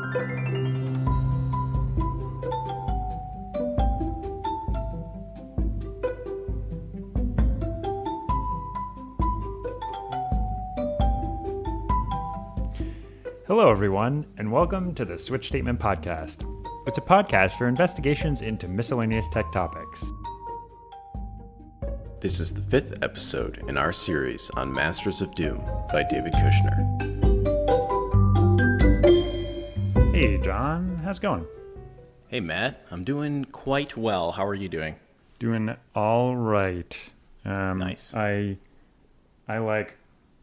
Hello, everyone, and welcome to the Switch Statement Podcast. It's a podcast for investigations into miscellaneous tech topics. This is the 5th episode in our series on Masters of Doom by David Kushner. Hey, John. How's it going? Hey, Matt. I'm doing quite well. How are you doing? Doing all right. Nice. I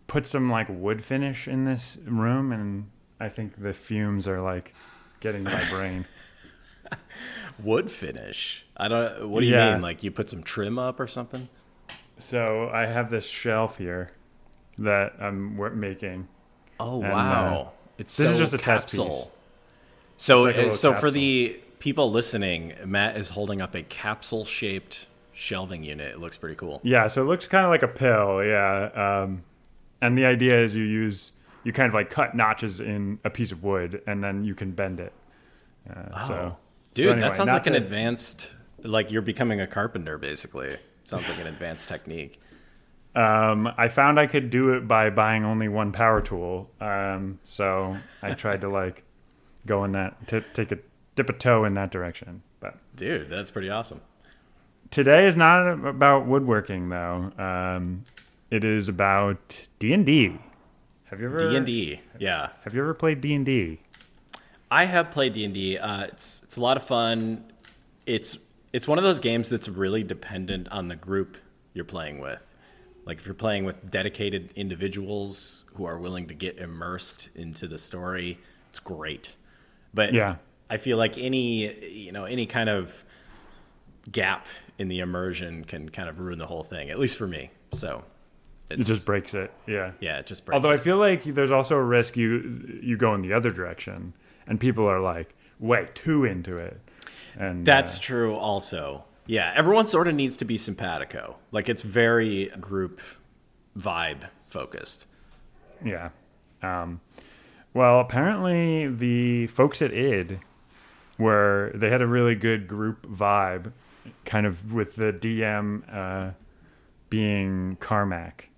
put some wood finish in this room, and I think the fumes are getting to my brain. Wood finish? What do you mean? Like you put some trim up or something? So I have this shelf here that I'm making. Oh, wow. This is just a test piece. So capsule. For the people listening, Matt is holding up a capsule-shaped shelving unit. It looks pretty cool. Yeah, so it looks kind of like a pill, yeah. And the idea is you kind of cut notches in a piece of wood, and then you can bend it. Dude, that sounds like an advanced, you're becoming a carpenter, basically. Sounds like an advanced technique. I found I could do it by buying only one power tool. So I tried to go in that, dip a toe in that direction. But dude, that's pretty awesome. Today is not about woodworking, though. It is about D&D. Have you ever D&D? Yeah. Have you ever played D&D? I have played D&D. It's a lot of fun. It's one of those games that's really dependent on the group you're playing with. Like if you're playing with dedicated individuals who are willing to get immersed into the story, it's great. But yeah, I feel like any kind of gap in the immersion can kind of ruin the whole thing, at least for me. So it just breaks it. Yeah. Yeah, it just breaks Although it. I feel like there's also a risk you go in the other direction and people are way too into it. And that's true also. Yeah, everyone sort of needs to be simpatico. It's very group vibe focused. Yeah. Well, apparently the folks at id they had a really good group vibe, kind of with the DM being Carmack.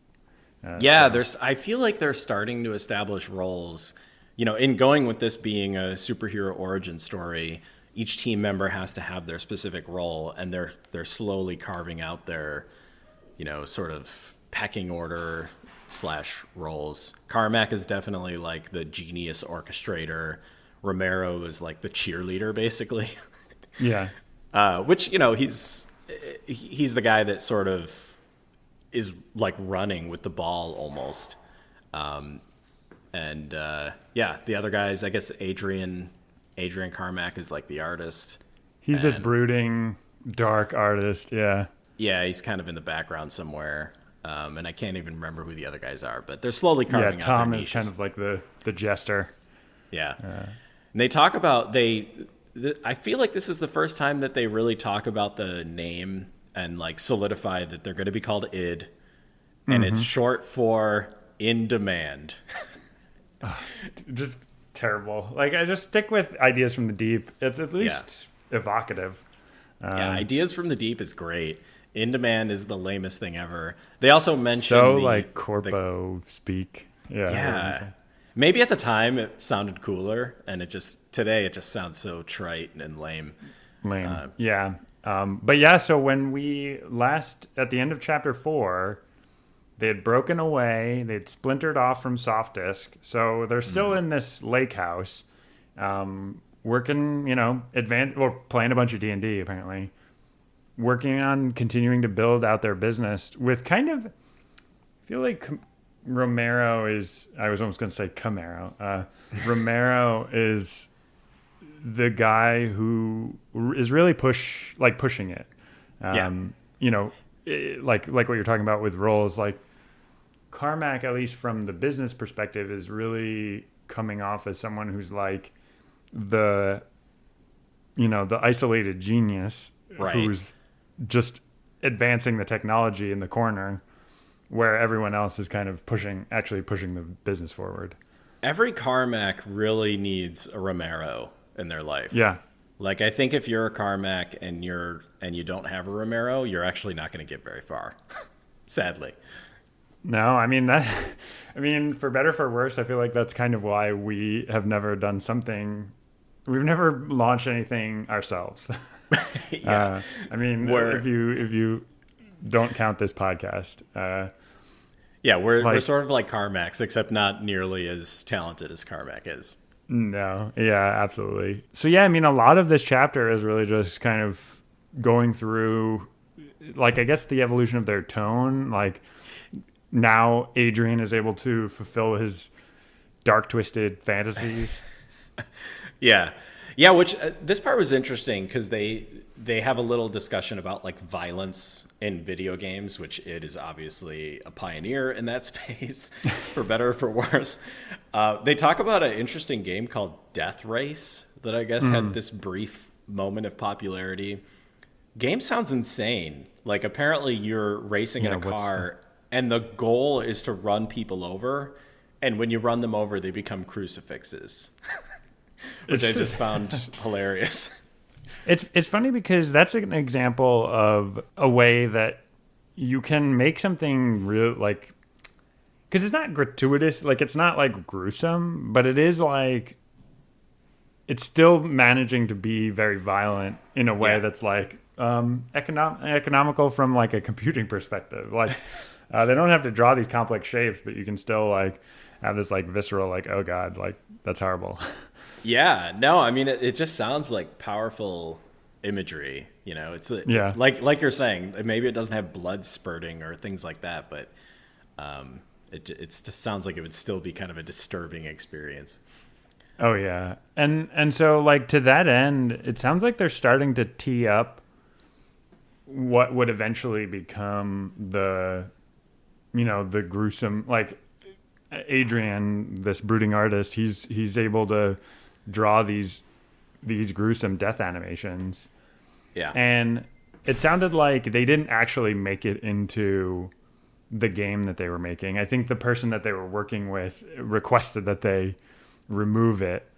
I feel like they're starting to establish roles. In going with this being a superhero origin story, each team member has to have their specific role, and they're slowly carving out their, sort of pecking order / roles. Carmack is definitely the genius orchestrator. Romero is the cheerleader, basically. Yeah. Which, he's the guy that sort of is running with the ball almost. The other guys, I guess Adrian Carmack is the artist. He's this brooding, dark artist, yeah. Yeah, he's kind of in the background somewhere. And I can't even remember who the other guys are, but they're slowly carving out their niches. Tom is kind of the jester. Yeah. And they talk about, I feel like this is the first time that they really talk about the name and solidify that they're going to be called id. And it's short for In Demand. Just terrible. I just stick with Ideas from the Deep. It's at least evocative. Ideas from the Deep is great. In Demand is the lamest thing ever. They also mentioned corpo speak. Yeah. Maybe at the time it sounded cooler, and today it just sounds so trite and lame. Yeah. But yeah, so when we at the end of chapter 4, they had broken away. They'd splintered off from Softdisk. So they're still in this lake house, working, playing a bunch of D&D, apparently. Working on continuing to build out their business with kind of, I feel like Romero is, I was almost going to say Camaro. Romero is the guy who is really pushing it. Like what you're talking about with roles, Carmack, at least from the business perspective, is really coming off as someone who's the isolated genius, right, who's just advancing the technology in the corner, where everyone else is kind of pushing the business forward. every Carmack really needs a Romero in their life. Yeah. Like, I think if you're a Carmack and you don't have a Romero, you're actually not going to get very far. Sadly. No, I mean that. I mean, for better for worse, I feel like that's kind of why we have never done something. We've never launched anything ourselves. Yeah. I mean, We're- if you don't count this podcast, Yeah, we're Like- sort of like Carmacks, except not nearly as talented as Carmack is. no, yeah, absolutely. So yeah, I mean, a lot of this chapter is really just kind of going through, like, I guess the evolution of their tone. Like, now Adrian is able to fulfill his dark, twisted fantasies. Yeah, yeah. Which this part was interesting because they have a little discussion about like violence in video games, which it is obviously a pioneer in that space, for better or for worse. They talk about an interesting game called Death Race that I guess had this brief moment of popularity. Game sounds insane. Like, apparently you're racing in Yeah, a what's car, and the goal is to run people over. And when you run them over, they become crucifixes, which I just found hilarious. It's funny because that's an example of a way that you can make something real, like, because it's not gratuitous, like it's not like gruesome, but it is like it's still managing to be very violent in a way Yeah. that's like economical from like a computing perspective. Like they don't have to draw these complex shapes, but you can still like have this like visceral, like, oh god, like that's horrible. Yeah, no, I mean, it just sounds like powerful imagery. You know, it's Yeah. like you're saying, maybe it doesn't have blood spurting or things like that, but it just sounds like it would still be kind of a disturbing experience. Oh yeah. And so like to that end, it sounds like they're starting to tee up what would eventually become the the gruesome, like Adrian, this brooding artist, he's able to draw these gruesome death animations. Yeah, And it sounded like they didn't actually make it into the game that they were making. I think the person that they were working with requested that they remove it.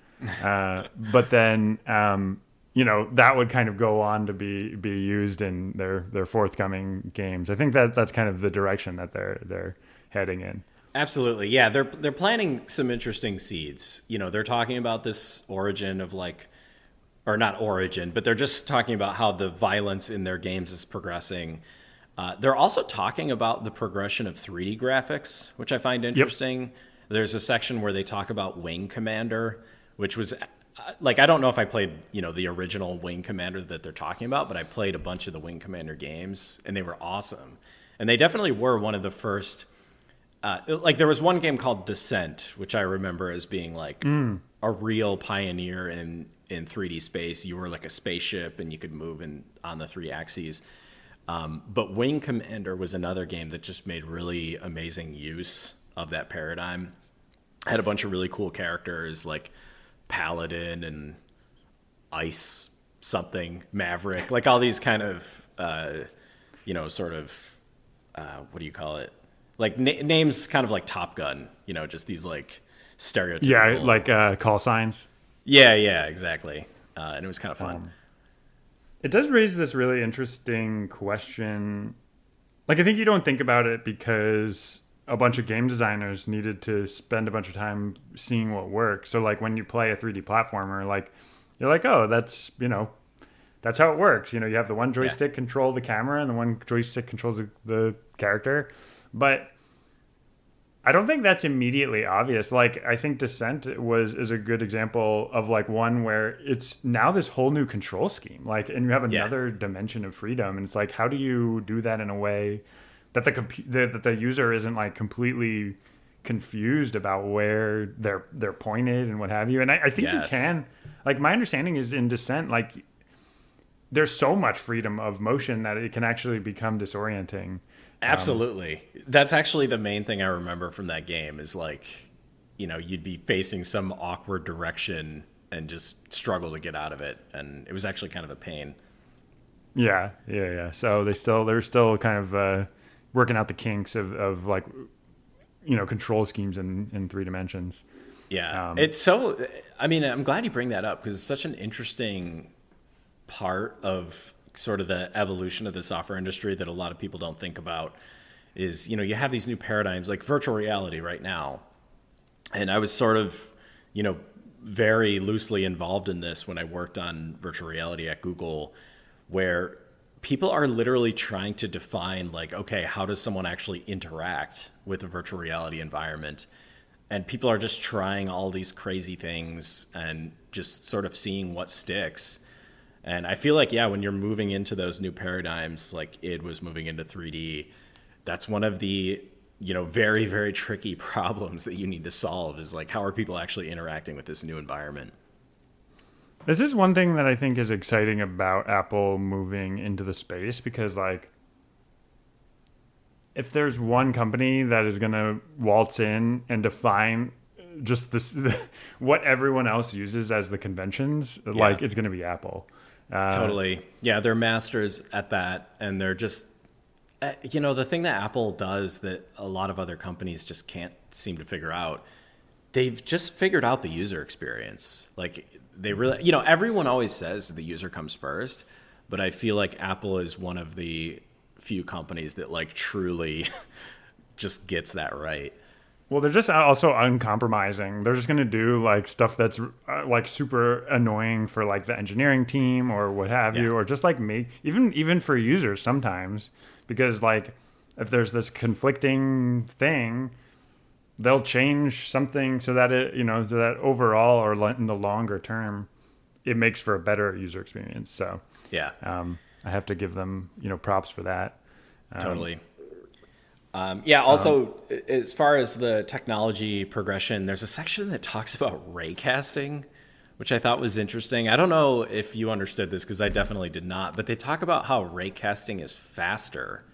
But then, that would kind of go on to be used in their forthcoming games. I think that's kind of the direction that they're heading in. absolutely. Yeah, they're planting some interesting seeds. You know, they're talking about this origin of like, or not origin, but they're just talking about how the violence in their games is progressing. They're also talking about the progression of 3D graphics, which I find interesting. There's a section where they talk about Wing Commander, which was like, I don't know if I played, the original Wing Commander that they're talking about, but I played a bunch of the Wing Commander games, and they were awesome. And they definitely were one of the first. Like, there was one game called Descent, which I remember as being like a real pioneer in 3D space. You were like a spaceship, and you could move on the 3 axes. But Wing Commander was another game that just made really amazing use of that paradigm. Had a bunch of really cool characters like Paladin and Ice something, Maverick, like all these kind of, sort of, what do you call it? Like names kind of like Top Gun, just these like stereotypical. Yeah, like call signs. Yeah, exactly. And it was kind of fun. It does raise this really interesting question. Like, I think you don't think about it because a bunch of game designers needed to spend a bunch of time seeing what works. So, like, when you play a 3D platformer, like, you're like, oh, that's how it works. You have the one joystick control the camera and the one joystick controls the character. But I don't think that's immediately obvious. Like, I think Descent is a good example of like one where it's now this whole new control scheme. Like, and you have another dimension of freedom. And it's like, how do you do that in a way that that the user isn't like completely confused about where they're pointed and what have you? And I think you can. Like, my understanding is in Descent, like, there's so much freedom of motion that it can actually become disorienting. Absolutely. That's actually the main thing I remember from that game is like, you'd be facing some awkward direction and just struggle to get out of it. And it was actually kind of a pain. Yeah. So they're still kind of working out the kinks of like, control schemes in 3 dimensions. Yeah, it's so. I mean, I'm glad you bring that up because it's such an interesting part of sort of the evolution of the software industry that a lot of people don't think about. Is you have these new paradigms like virtual reality right now, and I was sort of very loosely involved in this when I worked on virtual reality at Google, where people are literally trying to define like, okay, how does someone actually interact with a virtual reality environment? And people are just trying all these crazy things and just sort of seeing what sticks. And I feel like, yeah, when you're moving into those new paradigms, like id was moving into 3D, that's one of the, very, very tricky problems that you need to solve is like, how are people actually interacting with this new environment? This is one thing that I think is exciting about Apple moving into the space because, like, if there's one company that is going to waltz in and define just this, what everyone else uses as the conventions, like it's going to be Apple. Totally. Yeah, they're masters at that. And they're just, the thing that Apple does that a lot of other companies just can't seem to figure out, they've just figured out the user experience. Like they really, everyone always says the user comes first, but I feel like Apple is one of the few companies that like truly just gets that right. Well, they're just also uncompromising. They're just going to do like stuff that's like super annoying for like the engineering team or what have you, or just like make even for users sometimes, because like if there's this conflicting thing, they'll change something so that it, so that overall or in the longer term, it makes for a better user experience. So yeah. I have to give them, props for that. Totally. Also, as far as the technology progression, there's a section that talks about raycasting, which I thought was interesting. I don't know if you understood this because I definitely did not, but they talk about how raycasting is faster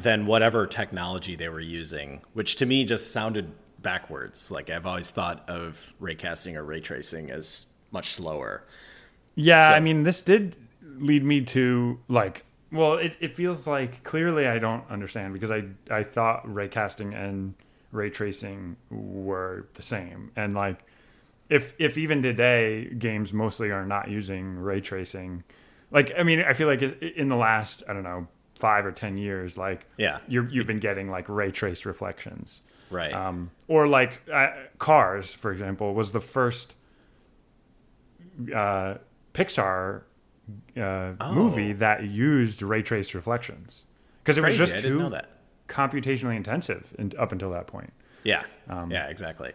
than whatever technology they were using, which to me just sounded backwards. Like I've always thought of raycasting or ray tracing as much slower. Yeah, so, I mean, this did lead me to like, well, it feels like clearly I don't understand because I thought raycasting and ray tracing were the same. And like if even today games mostly are not using ray tracing, like I mean, I feel like in the last, I don't know, 5 or 10 years, like you've been getting like ray traced reflections. Right. Or like Cars, for example, was the first Pixar movie that used ray traced reflections because it was just too computationally intensive up until that point. Yeah. Yeah, exactly.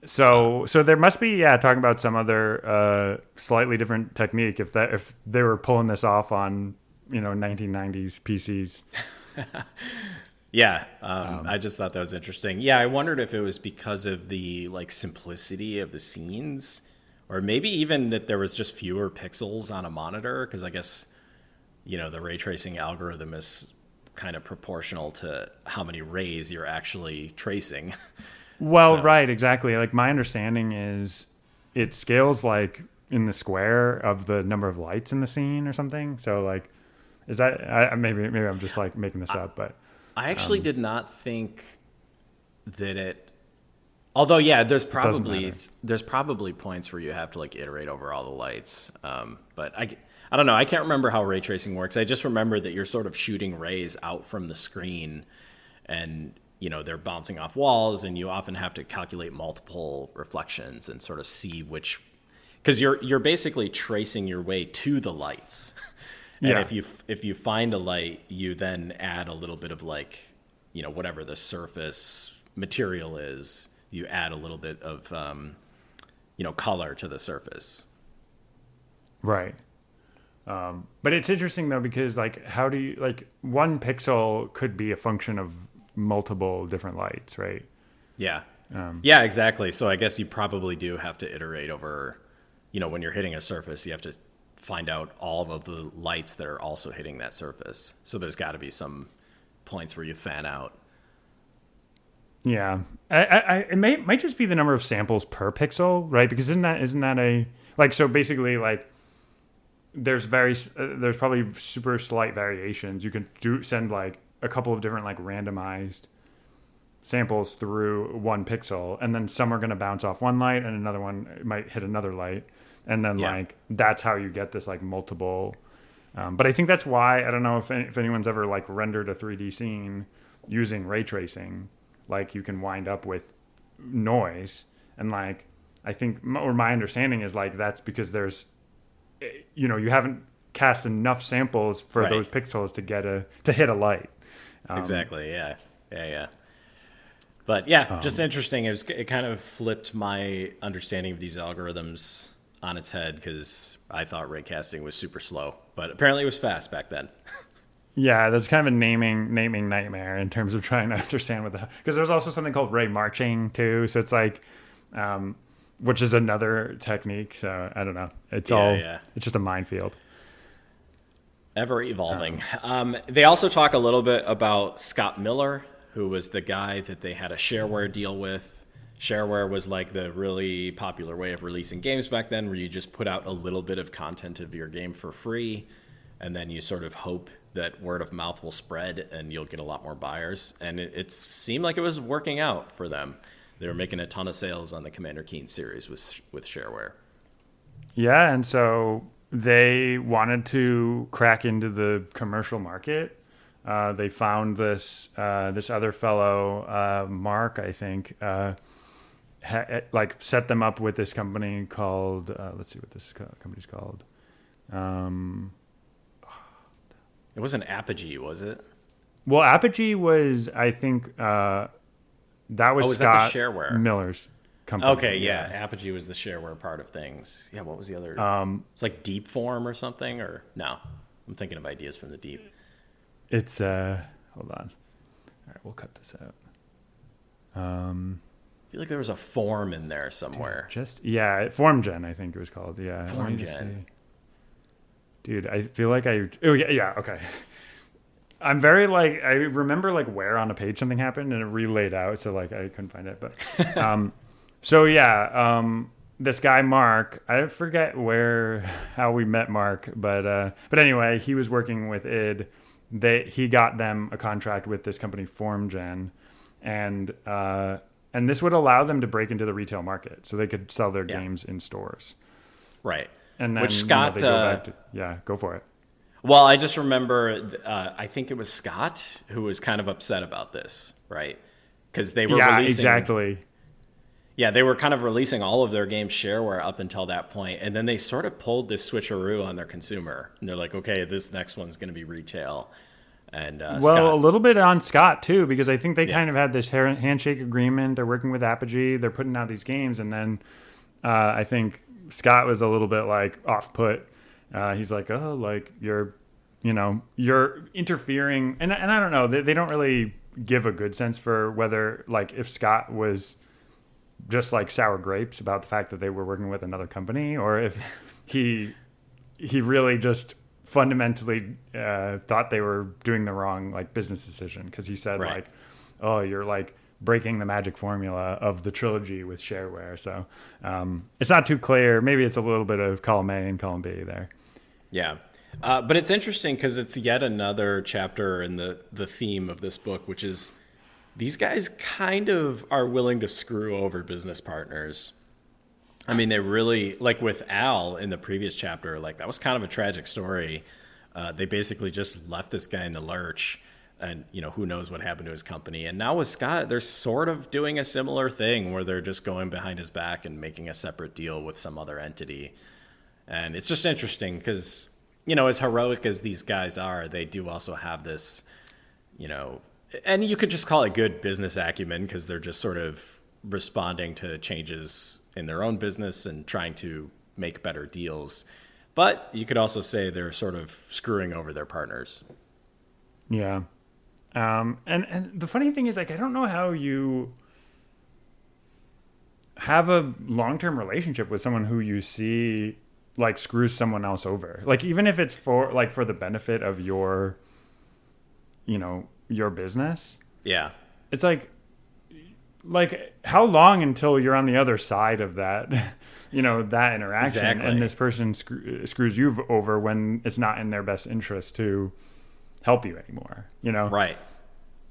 So there must be talking about some other slightly different technique if they were pulling this off on 1990s PCs. I just thought that was interesting. Yeah, I wondered if it was because of the like simplicity of the scenes. Or maybe even that there was just fewer pixels on a monitor, because I guess, the ray tracing algorithm is kind of proportional to how many rays you're actually tracing. Well, right, exactly. Like my understanding is it scales like in the square of the number of lights in the scene or something. So like, is that maybe I'm just like making this up, but I actually did not think that it. Although, yeah, there's probably points where you have to like iterate over all the lights. But I don't know. I can't remember how ray tracing works. I just remember that you're sort of shooting rays out from the screen, and they're bouncing off walls, and you often have to calculate multiple reflections and sort of see which, because you're basically tracing your way to the lights. And if you find a light, you then add a little bit of like, whatever the surface material is. You add a little bit of, color to the surface. Right. But it's interesting though, because like, how do you like one pixel could be a function of multiple different lights, right? Yeah. Yeah, exactly. So I guess you probably do have to iterate over, when you're hitting a surface, you have to find out all of the lights that are also hitting that surface. So there's got to be some points where you fan out. Yeah, it might just be the number of samples per pixel, right? Because isn't that a like, so basically like there's probably super slight variations. You can send like a couple of different like randomized samples through one pixel, and then some are going to bounce off one light and another one might hit another light, and then like that's how you get this like multiple. But I think that's why, I don't know if anyone's ever like rendered a 3D scene using ray tracing, like you can wind up with noise, and like I think, or my understanding is like that's because there's, you know, you haven't cast enough samples for those pixels to hit a light. Exactly. Yeah. But yeah, just interesting. It kind of flipped my understanding of these algorithms on its head, because I thought ray casting was super slow, but apparently it was fast back then. Yeah, that's kind of a naming nightmare in terms of trying to understand what the, because there's also something called ray marching too. So it's like, which is another technique. So I don't know. It's it's just a minefield. Ever evolving. They also talk a little bit about Scott Miller, who was the guy that they had a shareware deal with. Shareware was like the really popular way of releasing games back then, where you just put out a little bit of content of your game for free, and then you sort of hope that word of mouth will spread and you'll get a lot more buyers. And it seemed like it was working out for them. They were making a ton of sales on the Commander Keen series with Shareware. Yeah, and so they wanted to crack into the commercial market. They found this other fellow, Mark, I think, like set them up with this company called, let's see what this company's called. It wasn't Apogee, was it? Well, Apogee was, I think, that was Scott that the Shareware? Miller's company. Okay, yeah. Apogee was the Shareware part of things. Yeah, what was the other? It's like Deep Form or something, or no? I'm thinking of Ideas from the Deep. It's hold on. All right, we'll cut this out. I feel like there was a form in there somewhere. FormGen, I think it was called. Yeah, FormGen. Dude, I feel like okay. I'm very like, I remember like where on a page something happened and it relayed out, so like I couldn't find it. But this guy Mark, I forget how we met Mark, but anyway, he was working with id. He got them a contract with this company FormGen, and this would allow them to break into the retail market, so they could sell their games in stores. Right. And then, which Scott, they go back to, go for it. Well, I just remember, I think it was Scott who was kind of upset about this, right? Because they were releasing... exactly. Yeah, they were kind of releasing all of their games shareware up until that point, and then they sort of pulled this switcheroo on their consumer. And they're like, okay, this next one's going to be retail. And Scott, a little bit on Scott, too, because I think they kind of had this handshake agreement. They're working with Apogee. They're putting out these games, and then I think Scott was a little bit like off-put. He's like, oh, like you're interfering. And I don't know. They don't really give a good sense for whether, like, if Scott was just like sour grapes about the fact that they were working with another company, or if he really just fundamentally thought they were doing the wrong like business decision, because he said like, oh, you're like breaking the magic formula of the trilogy with shareware. So it's not too clear. Maybe it's a little bit of column A and column B there. Yeah. But it's interesting because it's yet another chapter in the theme of this book, which is these guys kind of are willing to screw over business partners. I mean, they really, like with Al in the previous chapter, like that was kind of a tragic story. They basically just left this guy in the lurch, and who knows what happened to his company. And now with Scott, they're sort of doing a similar thing where they're just going behind his back and making a separate deal with some other entity. And it's just interesting because, as heroic as these guys are, they do also have this, and you could just call it good business acumen, because they're just sort of responding to changes in their own business and trying to make better deals. But you could also say they're sort of screwing over their partners. Yeah. And the funny thing is, like, I don't know how you have a long-term relationship with someone who you see like screws someone else over. Like, even if it's for the benefit of your business. Yeah. It's like how long until you're on the other side of that, that interaction, exactly. And this person screws you over when it's not in their best interest to help you anymore, Right.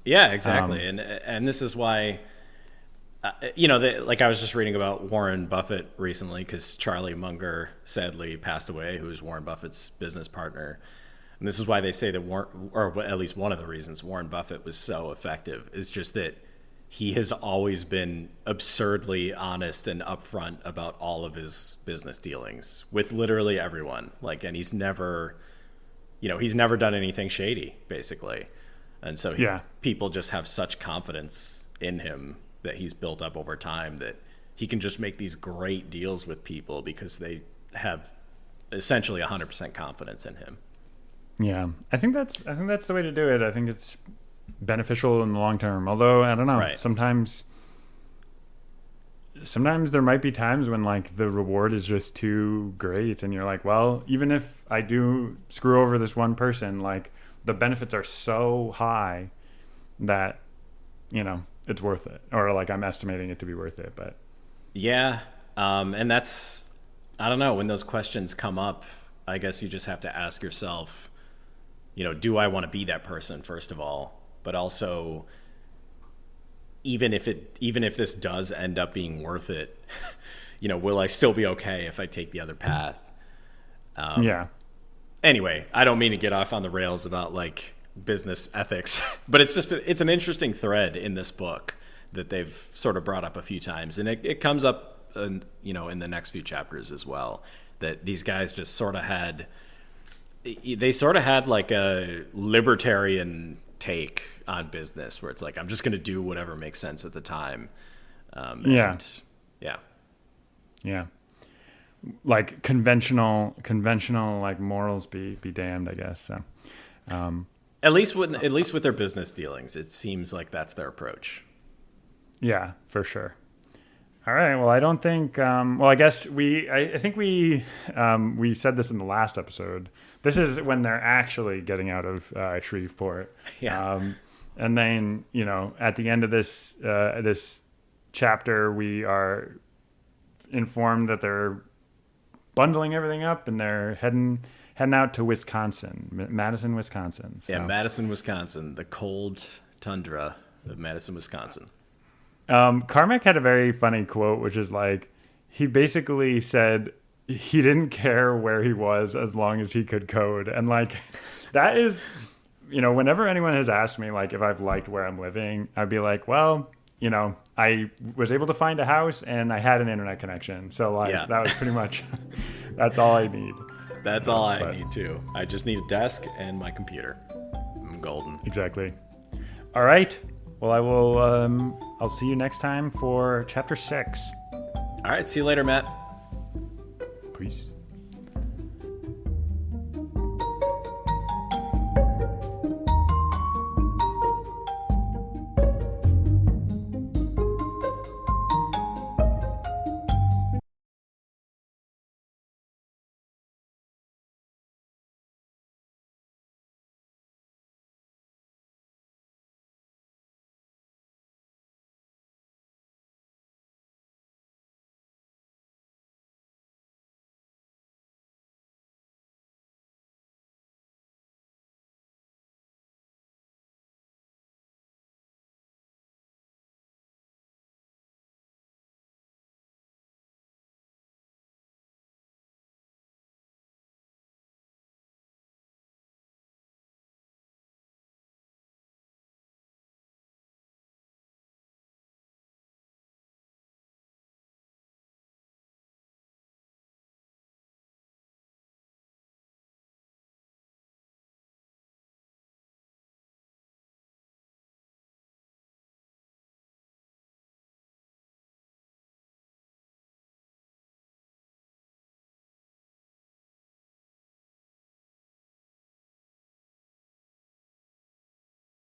Yeah, exactly. And this is why, like I was just reading about Warren Buffett recently because Charlie Munger sadly passed away, who was Warren Buffett's business partner. And this is why they say that or at least one of the reasons Warren Buffett was so effective is just that he has always been absurdly honest and upfront about all of his business dealings with literally everyone. Like, and he's never done anything shady, basically. And so people just have such confidence in him that he's built up over time that he can just make these great deals with people because they have essentially 100% confidence in him. Yeah, I think that's the way to do it. I think it's beneficial in the long term. Although I don't know, Right. sometimes there might be times when like the reward is just too great, and you're like, well, even if I do screw over this one person, like the benefits are so high that it's worth it, or like I'm estimating it to be worth it. But yeah, and that's, I don't know, when those questions come up, I guess you just have to ask yourself, do I want to be that person, first of all? But also, even if this does end up being worth it, will I still be okay if I take the other path? Yeah. Anyway, I don't mean to get off on the rails about like business ethics, but it's an interesting thread in this book that they've sort of brought up a few times, and it comes up, in the next few chapters as well. That these guys just sort of had like a libertarian take on business, where it's like, I'm just going to do whatever makes sense at the time. Yeah. Like conventional like morals be damned, I guess. So, at least with their business dealings, it seems like that's their approach. Yeah, for sure. All right. Well, I don't think. I guess I think we said this in the last episode. This is when they're actually getting out of Shreveport. Yeah. And then at the end of this chapter, we are informed that they're bundling everything up and they're heading out to Wisconsin, Madison, Wisconsin. So. Yeah, Madison, Wisconsin, the cold tundra of Madison, Wisconsin. Carmack had a very funny quote, which is like, he basically said he didn't care where he was as long as he could code. And like, that is, whenever anyone has asked me like if I've liked where I'm living, I'd be like, well, I was able to find a house and I had an internet connection. So like, That was pretty much, that's all I need. That's all I need too. I just need a desk and my computer. I'm golden. Exactly. All right. Well, I will. I'll see you next time for chapter 6. All right. See you later, Matt. Peace.